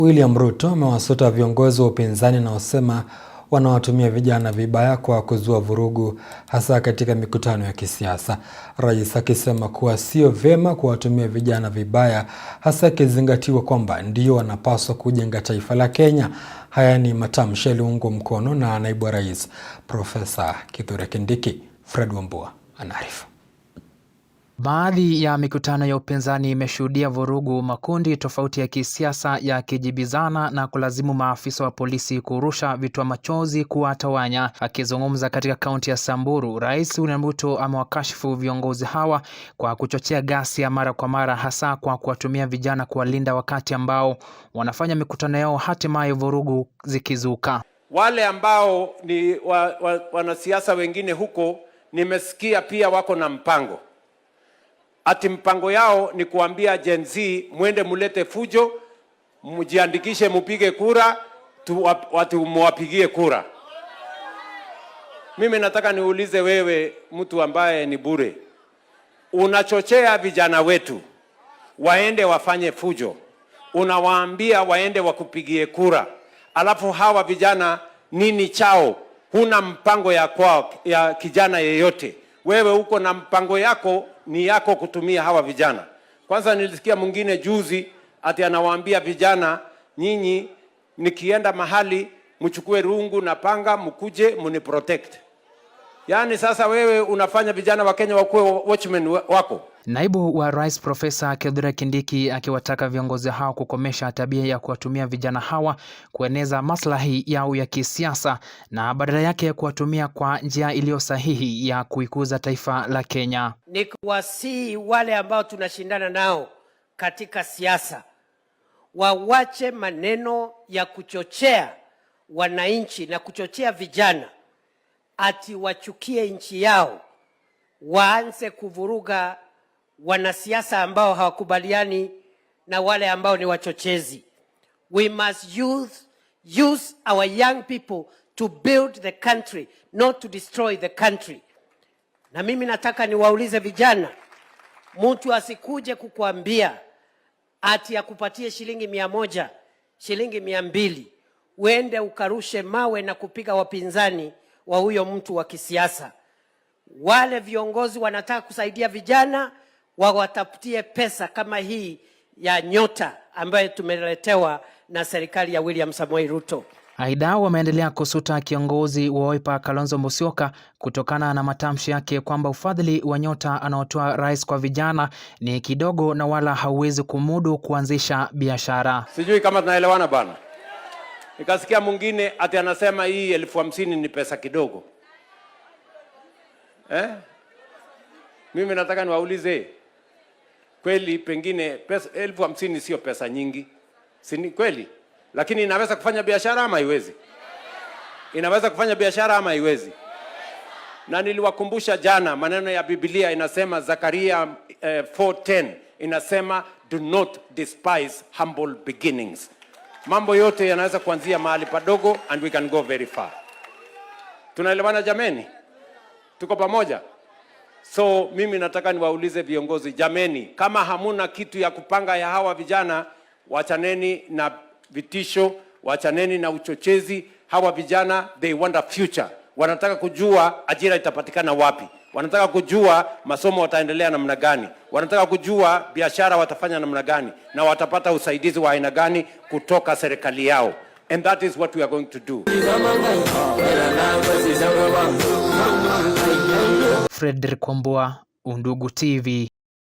William Ruto amewasuta viongozi wa upinzani na wasema wanawatumia vijana vibaya kwa kuzua vurugu hasa katika mikutano ya kisiasa. Rais akisema kuwa sio vyema kuwatumia vijana vibaya hasa ikizingatiwa kwamba ndio wanapaswa kujenga taifa la Kenya. Haya ni matamshi yaliyoungwa mkono na naibu wa rais Profesa Kithure Kindiki. Fred Wambua anaarifu. Baadhi ya mikutano ya upinzani imeshuhudia vurugu, makundi tofauti ya kisiasa yakijibizana na kulazimu maafisa wa polisi kurusha vitoa machozi kuwatawanya. Akizungumza katika kaunti ya Samburu, Rais William Ruto amewakashifu viongozi hawa kwa kuchochea ghasia mara kwa mara, hasa kwa kuwatumia vijana kuwalinda wakati ambao wanafanya mikutano yao, hatimaye vurugu zikizuka. Wale ambao ni wanasiasa wengine huko nimesikia pia wako na mpango. Ati mpango yao ni kuambia Gen Z mwende mulete fujo, mjiandikishe mupige kura, watu muwapigie kura. Mimi nataka niulize wewe, mtu ambaye ni bure, unachochea vijana wetu waende wafanye fujo, unawaambia waende wakupigie kura, alafu hawa vijana nini chao? Huna mpango ya kijana yeyote. Wewe uko na mpango yako ni yako kutumia hawa vijana. Kwanza nilisikia mwingine juzi ati anawaambia vijana, nyinyi nikienda mahali mchukue rungu na panga mkuje mniprotect. Yaani sasa wewe unafanya vijana wa Kenya wakuwe watchmen wako. Naibu wa Rais Profesa Kithure Kindiki akiwataka viongozi hao kukomesha tabia ya kuwatumia vijana hawa kueneza maslahi yao ya kisiasa na badala yake kuwatumia kwa njia iliyo sahihi ya kuikuza taifa la Kenya. Ni kuwasihi wale ambao tunashindana nao katika siasa wawache maneno ya kuchochea wananchi na kuchochea vijana ati wachukie nchi yao, waanze kuvuruga wanasiasa ambao hawakubaliani na wale ambao ni wachochezi. We must use our young people to build the country, not to destroy the country. Na mimi nataka niwaulize vijana, mtu asikuje kukuambia ati akupatie shilingi 100, shilingi 200, uende ukarushe mawe na kupiga wapinzani wa huyo mtu wa kisiasa. Wale viongozi wanataka kusaidia vijana, wawatafutie pesa kama hii ya nyota ambayo tumeletewa na serikali ya William Samoei Ruto. Aidha, wameendelea kusuta kiongozi wa Wiper Kalonzo Musyoka kutokana na matamshi yake kwamba ufadhili wa nyota anaotoa rais kwa vijana ni kidogo na wala hauwezi kumudu kuanzisha biashara. Sijui kama tunaelewana bana. Nikasikia mwingine ati anasema hii 50,000 ni pesa kidogo. Mimi nataka niwaulize, kweli pengine pesa 50,000 sio pesa nyingi, si ni kweli? Lakini inaweza kufanya biashara ama haiwezi? Inaweza kufanya biashara ama haiwezi? Na niliwakumbusha jana maneno ya Biblia inasema, Zakaria 4:10 inasema, do not despise humble beginnings. Mambo yote yanaweza kuanzia mahali padogo and we can go very far. Tunaelewana jameni? Tuko pamoja? So mimi nataka niwaulize viongozi, jameni, kama hamuna kitu ya kupanga ya hawa vijana, wachaneni na vitisho, wachaneni na uchochezi. Hawa vijana, they want a future. Wanataka kujua ajira itapatikana wapi. Wanataka kujua masomo wataendelea namna gani. Wanataka kujua biashara watafanya namna gani na watapata usaidizi wa aina gani kutoka serikali yao. And that is what we are going to do. Frederick Wambua, Undugu TV.